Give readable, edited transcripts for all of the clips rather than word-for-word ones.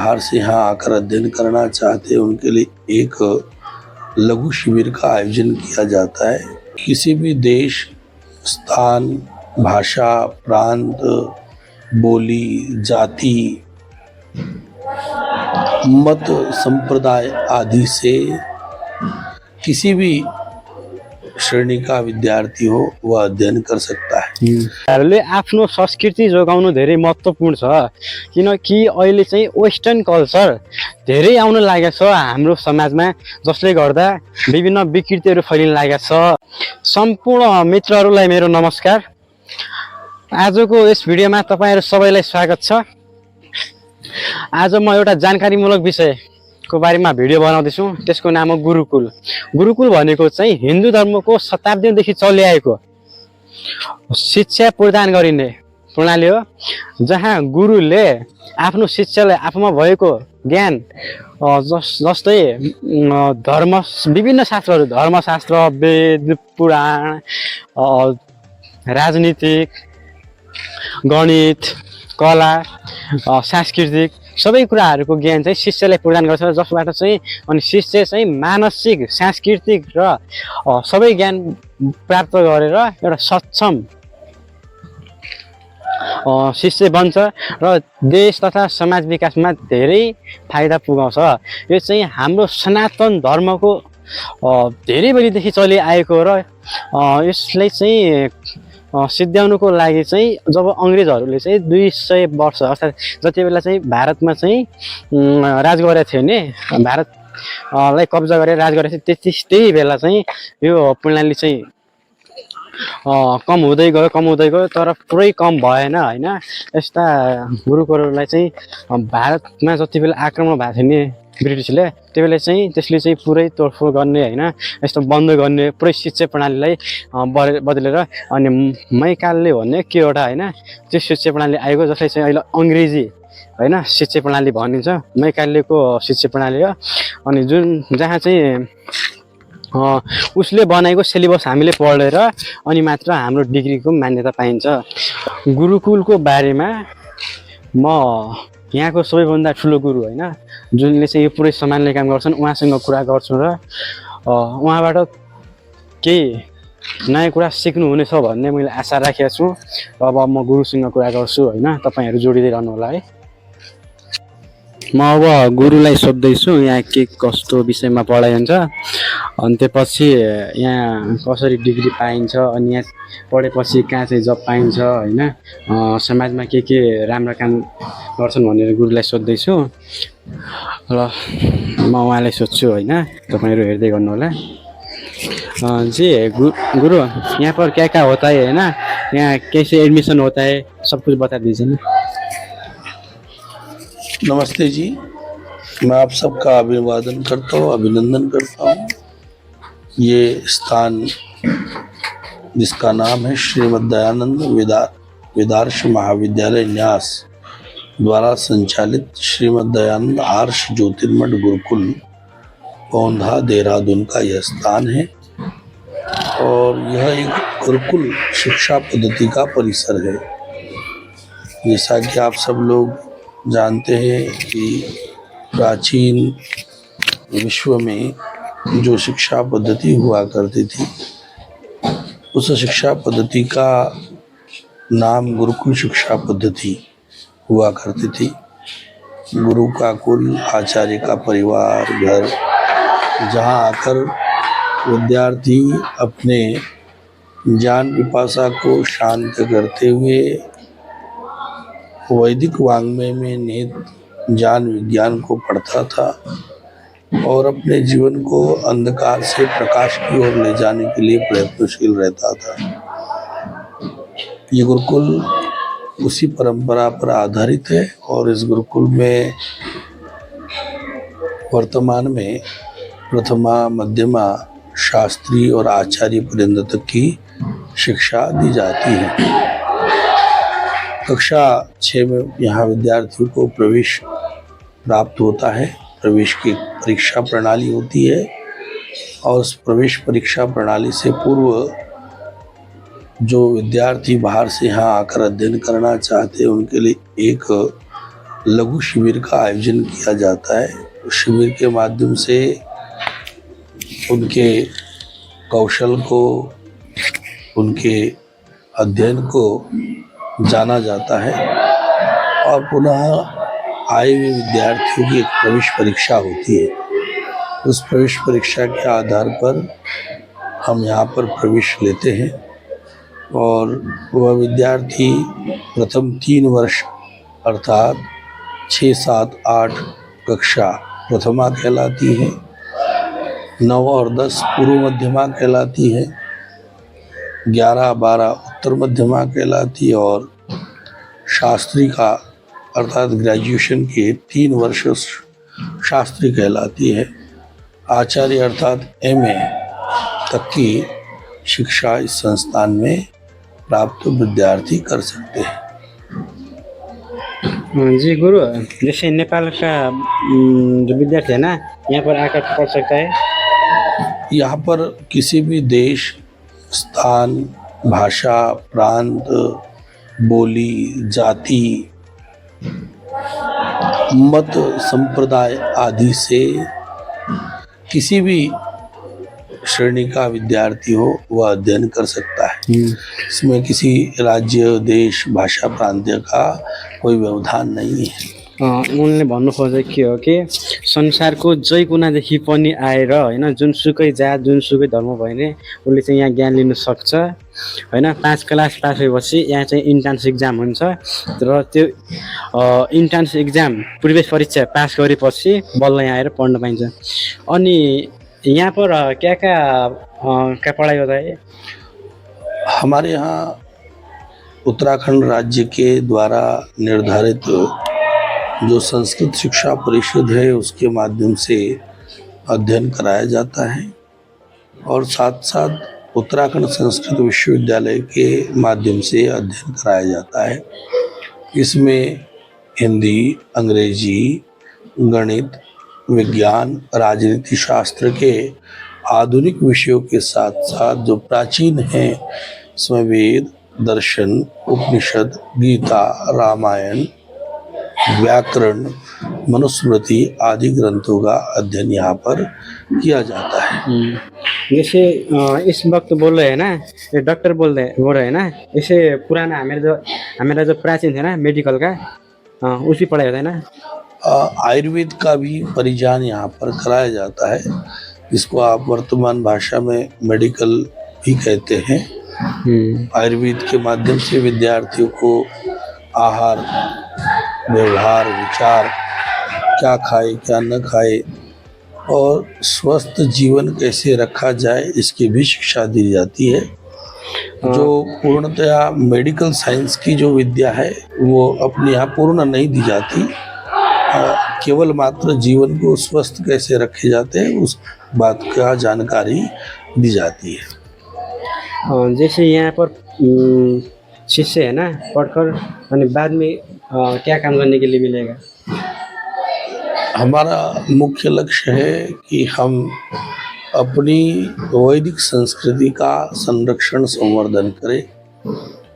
बाहर से यहाँ आकर अध्ययन करना चाहते हैं उनके लिए एक लघु शिविर का आयोजन किया जाता है। किसी भी देश, स्थान, भाषा, प्रांत, बोली, जाति, मत, संप्रदाय आदि से किसी भी श्रेणी का विद्यार्थी हो वह अध्ययन कर सकता है। आफ्नो संस्कृति जोगाउनु धेरै महत्त्वपूर्ण छ, किनकि अहिले चाहिँ वेस्टर्न कल्चर धेरै आउन लागेको छ हाम्रो समाजमा, जसले गर्दा विभिन्न विकृतिहरू फैलिन लागेको छ। सम्पूर्ण मित्रहरूलाई मेरो नमस्कार। आजको यस भिडियोमा तपाईहरु सबैलाई स्वागत छ। आज म एउटा जानकारीमूलक विषयको बारेमा भिडियो बनाउँदैछु। त्यसको नाम हो गुरुकुल। गुरुकुल भनेको चाहिँ हिन्दू धर्मको शताब्दीदेखि चलिआएको शिक्षा प्रदान गरिने प्रणाली हो, जहाँ गुरुले आफ्नो शिष्यलाई आफूमा भएको ज्ञान जस्तै धर्म, विभिन्न शास्त्रहरू, धर्मशास्त्र, वेद, पुराण, राजनीतिक, गणित, कला, सांस्कृतिक सबै कुराहरूको ज्ञान चाहिँ शिष्यलाई प्रदान गर्छ, जसबाट चाहिँ अनि शिष्य चाहिँ मानसिक, सांस्कृतिक र सबै ज्ञान प्राप्त गरेर एउटा सक्षम शिष्य बन्छ र देश तथा समाज विकासमा धेरै फाइदा पुगाउँछ। यो चाहिँ हाम्रो सनातन धर्मको धेरै बेलादेखि चलिआएको र यसलाई चाहिँ सिद्ध्याउनुको लागि चाहिँ जब अंग्रेजहरूले चाहिँ 200 वर्ष अर्थात् जति बेला चाहिँ भारतमा चाहिँ राज गरेका थिए नि, भारतलाई कब्जा गरेर राज गरेको थियो, त्यही बेला चाहिँ यो प्रणाली चाहिँ कम हुँदै गयो, तर पुरै कम भएन हैन। यस्ता गुरुकुलहरूलाई चाहिँ भारतमा जति बेला आक्रमण भएको थियो नि ब्रिटिसले, त्यो बेला चाहिँ त्यसले चाहिँ पुरै तोडफोड गर्ने हैन, यस्तो बन्द गर्ने पुरै शिक्षा प्रणालीलाई बदलेर अनि मैकाले भन्ने के एउटा हैन त्यो शिक्षा प्रणाली आएको, जसलाई चाहिँ अहिले अंग्रेजी हैन शिक्षा प्रणाली भनिन्छ। मैकालेको शिक्षा प्रणाली हो। अनि जुन जहाँ चाहिँ उसले बनाएको सिलेबस हामीले पढेर अनि मात्र हाम्रो डिग्रीको मान्यता पाइन्छ। गुरुकुलको बारेमा म यहाँको सबैभन्दा ठुलो गुरु हैन, जुनले चाहिँ यो पुरै सम्हाल्ने काम गर्छन्, उहाँसँग कुरा गर्छु र उहाँबाट केही नयाँ कुरा सिक्नु हुनेछ भन्ने मैले आशा राखेको छु। अब म गुरुसँग कुरा गर्छु हैन, तपाईहरु जोडिदै रहनु होला है। म अब गुरुलाई सोध्दैछु यहाँ के कस्तो विषयमा पढाइ हुन्छ, अनि त्यसपछि यहाँ कसरी डिग्री पाइन्छ, अनि यहाँ पढेपछि कहाँ चाहिँ जब पाइन्छ हैन, समाजमा के राम्रो काम गर्छन् भनेर गुरुलाई सोध्दैछु र म उहाँलाई सोध्छु हैन, तपाईहरु हेर्दै गर्नु होला। जी गुरु, यहाँ पर क्या होता है हैन, यहाँ कैसे एडमिशन होता है, सब कुछ बता दीजिए ना। नमस्ते जी, मैं आप सबका अभिवादन करता हूँ, अभिनंदन करता हूँ। ये स्थान जिसका नाम है श्रीमद् दयानंद वेदार्श महाविद्यालय न्यास द्वारा संचालित श्रीमद् दयानंद आर्ष ज्योतिर्मठ गुरुकुल पौंधा देहरादून का यह स्थान है और यह एक गुरुकुल शिक्षा पद्धति का परिसर है। जैसा कि आप सब लोग जानते हैं कि प्राचीन विश्व में जो शिक्षा पद्धति हुआ करती थी, उस शिक्षा पद्धति का नाम गुरुकुल शिक्षा पद्धति हुआ करती थी। गुरु का कुल, आचार्य का परिवार, घर, जहाँ आकर विद्यार्थी अपने ज्ञान पिपासा को शांत करते हुए वैदिक वाङ्मय में निहित ज्ञान विज्ञान को पढ़ता था और अपने जीवन को अंधकार से प्रकाश की ओर ले जाने के लिए प्रयत्नशील रहता था। ये गुरुकुल उसी परंपरा पर आधारित है और इस गुरुकुल में वर्तमान में प्रथमा, मध्यमा, शास्त्री और आचार्य पर्यंत तक की शिक्षा दी जाती है। कक्षा 6 में यहाँ विद्यार्थियों को प्रवेश प्राप्त होता है। प्रवेश की परीक्षा प्रणाली होती है और उस प्रवेश परीक्षा प्रणाली से पूर्व जो विद्यार्थी बाहर से यहाँ आकर अध्ययन करना चाहते हैं उनके लिए एक लघु शिविर का आयोजन किया जाता है। शिविर के माध्यम से उनके कौशल को, उनके अध्ययन को जाना जाता है और पुनः आए हुए विद्यार्थियों की एक प्रवेश परीक्षा होती है। उस प्रवेश परीक्षा के आधार पर हम यहाँ पर प्रवेश लेते हैं और वह विद्यार्थी प्रथम 3 वर्ष अर्थात 6, 7, 8 कक्षा प्रथमा कहलाती है, 9 और 10 पूर्व मध्यमा कहलाती है, 11, 12 उत्तर मध्यमा कहलाती है और शास्त्री का अर्थात ग्रेजुएशन के 3 वर्ष शास्त्री कहलाती है। आचार्य अर्थात MA तक की शिक्षा इस संस्थान में प्राप्त विद्यार्थी कर सकते हैं। जी गुरु, जैसे नेपाल का जो विद्यार्थी है ना, यहाँ पर आकर पढ़ सकता है। यहाँ पर किसी भी देश, स्थान, भाषा, प्रांत, बोली, जाति, मत, संप्रदाय आदि से किसी भी श्रेणी का विद्यार्थी हो वह अध्ययन कर सकता है। इसमें किसी राज्य, देश, भाषा, प्रान्त का कोई व्यवधान नहीं है। उनले भन्नु खोजेको के हो कि संसारको जै कुनादेखि पनि आएर होइन, जुनसुकै जात, जुनसुकै धर्म भयो भने उसले चाहिँ यहाँ ज्ञान लिन सक्छ होइन। 5 क्लास पास भएपछि यहाँ चाहिँ इन्ट्रान्स इक्जाम हुन्छ र त्यो इन्ट्रान्स इक्जाम प्रवेश परीक्षा पास गरेपछि बल्ल यहाँ आएर पढ्न पाइन्छ। अनि यहाँ पर क्या पढ़ाई होता है? हमारे यहाँ उत्तराखंड राज्य के द्वारा निर्धारित जो संस्कृत शिक्षा परिषद है उसके माध्यम से अध्ययन कराया जाता है और साथ साथ उत्तराखंड संस्कृत विश्वविद्यालय के माध्यम से अध्ययन कराया जाता है। इसमें हिंदी, अंग्रेजी, गणित, विज्ञान, राजनीति शास्त्र के आधुनिक विषयों के साथ साथ जो प्राचीन हैं, इसमें वेद, दर्शन, उपनिषद, गीता, रामायण, व्याकरण, मनुस्मृति आदि ग्रंथों का अध्ययन यहाँ पर किया जाता है। जैसे इस वक्त बोल रहे हैं ना, ये डॉक्टर बोल रहे हैं ना, इसे पुराना हमारा जो प्राचीन है ना मेडिकल का, उसकी पढ़ाई होता है ना। आयुर्वेद का भी परिज्ञान यहाँ पर कराया जाता है, जिसको आप वर्तमान भाषा में मेडिकल भी कहते हैं। आयुर्वेद के माध्यम से विद्यार्थियों को आहार, व्यवहार, विचार, क्या खाए क्या न खाए और स्वस्थ जीवन कैसे रखा जाए इसकी भी शिक्षा दी जाती है। जो पूर्णतया मेडिकल साइंस की जो विद्या है वो अपने यहाँ पूर्ण नहीं दी जाती, केवल मात्र जीवन को स्वस्थ कैसे रखे जाते हैं उस बात का जानकारी दी जाती है। जैसे यहाँ पर शिष्य है ना, पढ़कर और बाद में क्या काम करने के लिए मिलेगा? हमारा मुख्य लक्ष्य है कि हम अपनी वैदिक संस्कृति का संरक्षण संवर्धन करें।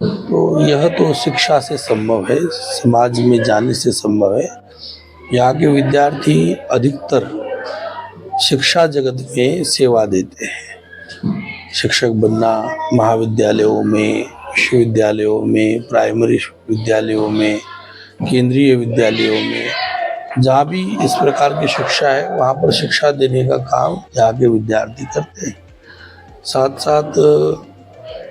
तो यह तो शिक्षा से संभव है, समाज में जाने से संभव है। यहाँ के विद्यार्थी अधिकतर शिक्षा जगत में सेवा देते हैं। शिक्षक बनना महाविद्यालयों में, विश्वविद्यालयों में, प्राइमरी विद्यालयों में, केंद्रीय विद्यालयों में, जहाँ भी इस प्रकार की शिक्षा है वहाँ पर शिक्षा देने का काम यहाँ के विद्यार्थी करते हैं। साथ साथ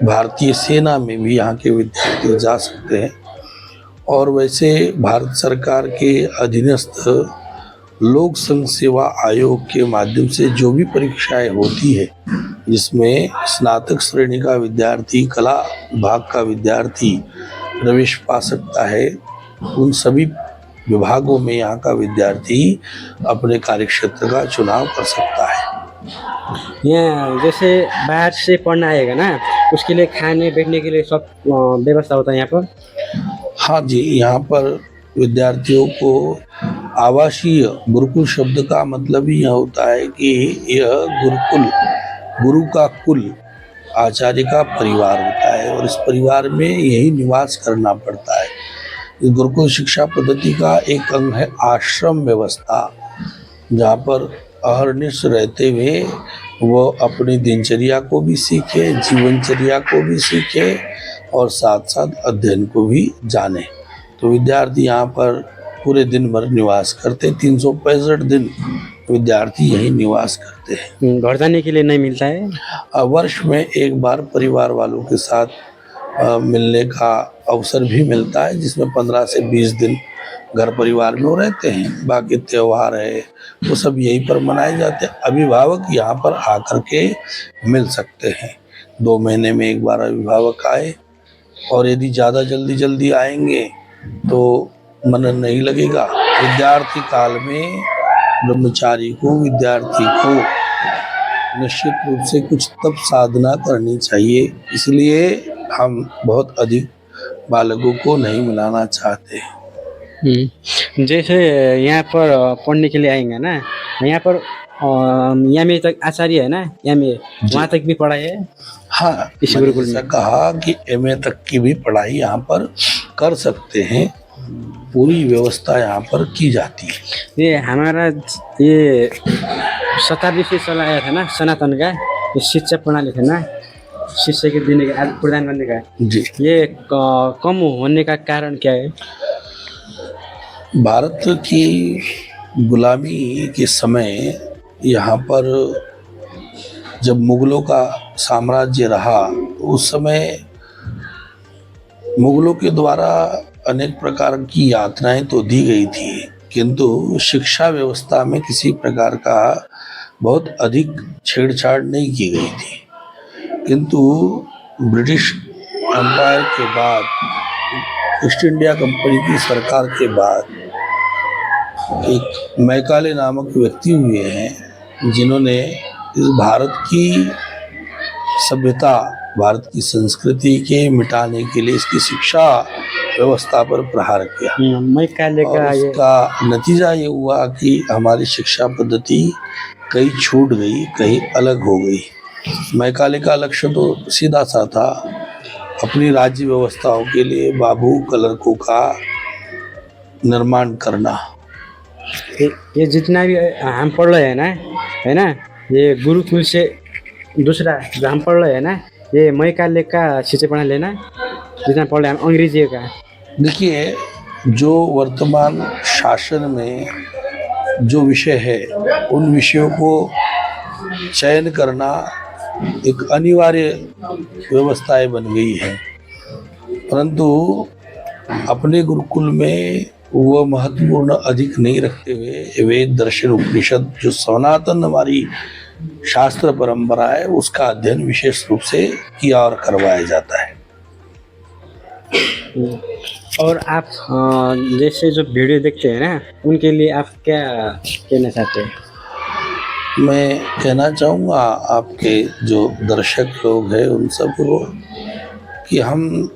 भारतीय सेना में भी यहाँ के विद्यार्थी जा सकते हैं और वैसे भारत सरकार के अधीनस्थ लोक संघ सेवा आयोग के माध्यम से जो भी परीक्षाएं होती है, जिसमें स्नातक श्रेणी का विद्यार्थी, कला विभाग का विद्यार्थी प्रवेश पा सकता है, उन सभी विभागों में यहाँ का विद्यार्थी अपने कार्यक्षेत्र का चुनाव कर सकता है। यहाँ जैसे बाहर से पढ़ना आएगा ना, उसके लिए खाने बैठने के लिए सब व्यवस्था होता है यहाँ पर? हाँ जी, यहाँ पर विद्यार्थियों को आवासीय, गुरुकुल शब्द का मतलब ही यह होता है कि यह गुरुकुल, गुरु का कुल, आचार्य का परिवार होता है और इस परिवार में यही निवास करना पड़ता है। इस गुरुकुल शिक्षा पद्धति का एक अंग है आश्रम व्यवस्था, जहाँ पर अहर्निश रहते हुए वो अपनी दिनचर्या को भी सीखे, जीवनचर्या को भी सीखे और साथ साथ अध्ययन को भी जाने। तो विद्यार्थी यहाँ पर पूरे दिन भर निवास करते, 365 दिन विद्यार्थी यही निवास करते हैं। घर जाने के लिए नहीं मिलता है? वर्ष में एक बार परिवार वालों के साथ मिलने का अवसर भी मिलता है, जिसमें 15 से 20 दिन घर परिवार में वो रहते हैं। बाकी त्यौहार है वो सब यहीं पर मनाए जाते हैं। अभिभावक यहाँ पर आकर के मिल सकते हैं। 2 महीने में एक बार अभिभावक आए, और यदि ज़्यादा जल्दी आएंगे तो मन नहीं लगेगा। विद्यार्थी काल में ब्रह्मचारी को, विद्यार्थी को निश्चित रूप से कुछ तप साधना करनी चाहिए। इसलिए हम बहुत अधिक बालकों को नहीं मिलाना चाहते। जैसे यहाँ पर पढ़ने के लिए आएंगे ना, यहाँ पर एमए तक आचार्य है ना, एमए वहाँ तक भी पढ़ाई है? हाँ, इस मैंने गुरुकुल ऐसा में कहा कि एमए तक की भी पढ़ाई यहाँ पर कर सकते हैं। पूरी व्यवस्था यहाँ पर की जाती है। ये हमारा ये शताब्दी से चलाया था ना सनातन का, ये शिक्षा प्रणाली था ना, शिक्षा के देने का, प्रदान करने का जी। ये कम होने का कारण क्या है? भारत की गुलामी के समय यहाँ पर जब मुगलों का साम्राज्य रहा, उस समय मुगलों के द्वारा अनेक प्रकार की यातनाएं तो दी गई थी, किंतु शिक्षा व्यवस्था में किसी प्रकार का बहुत अधिक छेड़छाड़ नहीं की गई थी। किंतु ब्रिटिश एम्पायर के बाद, ईस्ट इंडिया कंपनी की सरकार के बाद एक मैकाले नामक व्यक्ति हुए हैं, जिन्होंने इस भारत की सभ्यता, भारत की संस्कृति के मिटाने के लिए इसकी शिक्षा व्यवस्था पर प्रहार किया। मैकाले और का उसका नतीजा ये हुआ कि हमारी शिक्षा पद्धति कहीं छूट गई, कहीं अलग हो गई। मैकाले का लक्ष्य तो सीधा सा था, अपनी राज्य व्यवस्थाओं के लिए बाबू कलरकों का निर्माण करना। ये जितना भी हम पढ़ रहे हैं ना, है ना, ये गुरुकुल से दूसरा जो हम पढ़ रहे हैं ना, ये मैकाले का शिक्षा प्रणाली लेना, जितना पढ़ रहे हैं हम अंग्रेजी का। देखिए, जो वर्तमान शासन में जो विषय है, उन विषयों को चयन करना एक अनिवार्य व्यवस्थाएं बन गई है, परंतु अपने गुरुकुल में वह महत्वपूर्ण अधिक नहीं रखते हुए वेद, दर्शन, उपनिषद, जो सनातन हमारी शास्त्र परंपरा है, उसका अध्ययन विशेष रूप से किया और करवाया जाता है। और आप जैसे जो वीडियो देखते हैं ना, उनके लिए आप क्या कहना चाहते हैं? मैं कहना चाहूँगा आपके जो दर्शक लोग हैं उन सबको कि हम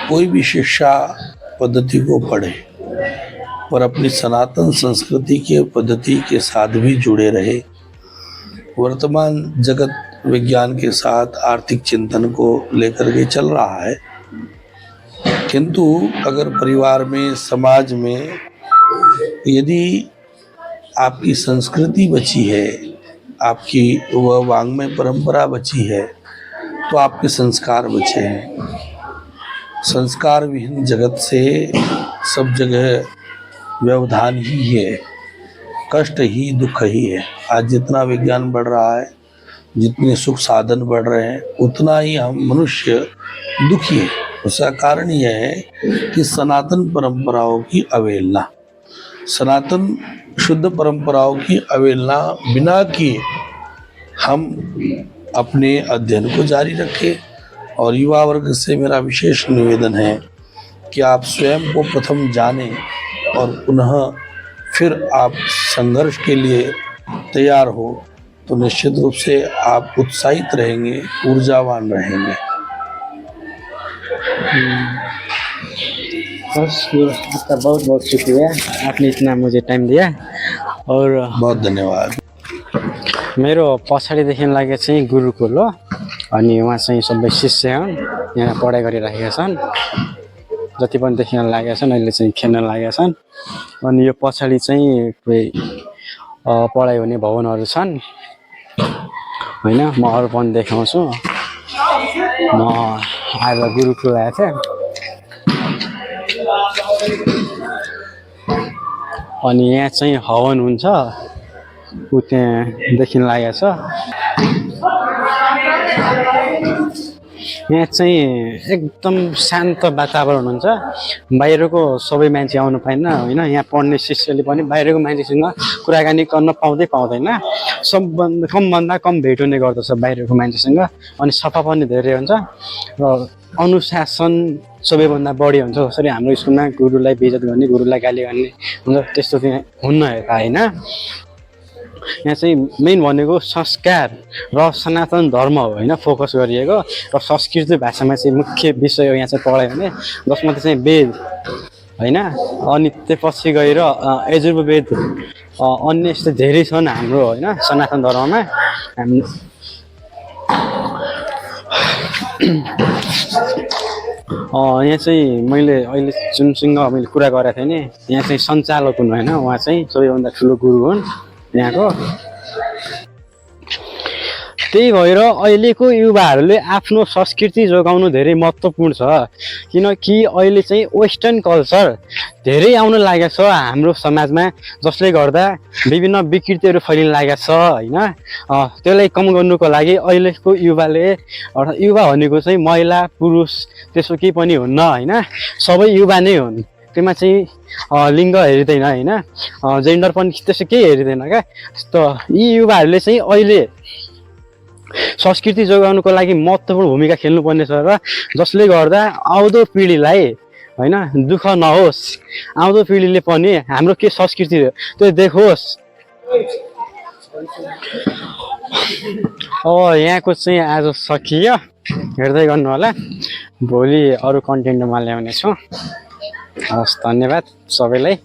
कोई भी शिक्षा पद्धति को पढ़ें, और अपनी सनातन संस्कृति के पद्धति के साथ भी जुड़े रहे। वर्तमान जगत विज्ञान के साथ आर्थिक चिंतन को लेकर के चल रहा है, किंतु अगर परिवार में, समाज में यदि आपकी संस्कृति बची है, आपकी वह वाङ्मय परंपरा बची है, तो आपके संस्कार बचे हैं। संस्कार विहीन जगत से सब जगह व्यवधान ही है, कष्ट ही, दुख ही है। आज जितना विज्ञान बढ़ रहा है, जितने सुख साधन बढ़ रहे हैं, उतना ही हम मनुष्य दुखी है। उसका कारण यह है कि सनातन परंपराओं की अवहेलना, सनातन शुद्ध परंपराओं की अवहेलना बिना किए हम अपने अध्ययन को जारी रखें। और युवा वर्ग से मेरा विशेष निवेदन है कि आप स्वयं को प्रथम जानें और पुनः फिर आप संघर्ष के लिए तैयार हो, तो निश्चित रूप से आप उत्साहित रहेंगे, ऊर्जावान रहेंगे। आपका बहुत बहुत शुक्रिया, आपने इतना मुझे टाइम दिया। और बहुत धन्यवाद। मेरो पछाडिदेखि लागे चाहिँ गुरुकुल हो, अनि उहाँ चाहिँ सबै शिष्य हुन्, यहाँ पढाइ गरिरहेका छन्। जति पनि देखिन लागेका छन् अहिले चाहिँ खेल्न लागेका छन्। अनि यो पछाडि चाहिँ पढाइ हुने भवनहरू छन् होइन। म अरू पनि देखाउँछु। म आज गुरुकुल आएको थिएँ अनि यहाँ चाहिँ हवन हुन्छ ऊ त्यहाँ देखिन लागेको छ। यहाँ चाहिँ एकदम शान्त वातावरण हुन्छ। बाहिरको सबै मान्छे आउनु पाएन होइन। यहाँ पढ्ने शिष्यले पनि बाहिरको मान्छेसँग कुराकानी गर्न पाउँदैन। सबभन्दा कमभन्दा कम भेट हुने गर्दछ बाहिरको मान्छेसँग। अनि सफा पनि धेरै हुन्छ र अनुशासन सबैभन्दा बढी हुन्छ। जसरी हाम्रो स्कुलमा गुरुलाई बेइज्जत गर्ने, गुरुलाई गाली गर्ने हुन्छ, त्यस्तो चाहिँ हुन्न यता होइन। यहाँ चाहिँ मेन भनेको संस्कार र सनातन धर्म हो होइन फोकस गरिएको। र संस्कृत भाषामा चाहिँ मुख्य विषय हो यहाँ चाहिँ पढाइ हुने, जसमध्ये चाहिँ वेद होइन। अनि त्यसपछि गएर यजुर्वेद अन्य यस्तो धेरै छन् हाम्रो होइन सनातन धर्ममा। यहाँ चाहिँ मैले अहिले जुनसँग मैले कुरा गरेको थिएँ नि, यहाँ चाहिँ सञ्चालक हुनु होइन, उहाँ चाहिँ सबैभन्दा ठुलो गुरु हुन् यहाँको। त्यही भएर अहिलेको युवाहरूले आफ्नो संस्कृति जोगाउनु धेरै महत्त्वपूर्ण छ। किनकि अहिले चाहिँ वेस्टर्न कल्चर धेरै आउन लागेको छ हाम्रो समाजमा, जसले गर्दा विभिन्न विकृतिहरू फैलिन लागेको छ होइन। त्यसलाई कम गर्नुको लागि अहिलेको युवाले, अर्थात् युवा भनेको चाहिँ महिला पुरुष त्यसो केही पनि हुन्न होइन, सबै युवा नै हुन्। त्यसमा चाहिँ लिङ्ग हेरिँदैन होइन, जेन्डर पनि त्यसो केही हेरिँदैन क्या। त यी युवाहरूले चाहिँ अहिले संस्कृति जोगाउनुको लागि महत्त्वपूर्ण भूमिका खेल्नुपर्ने छ र जसले गर्दा आउँदो पिँढीलाई होइन दुःख नहोस्, आउँदो पिँढीले पनि हाम्रो के संस्कृति हो त्यो देखोस्। यहाँको चाहिँ आज सकियो, हेर्दै गर्नु होला। भोलि अरू कन्टेन्टमा ल्याउने छु। हस्, धन्यवाद सबैलाई।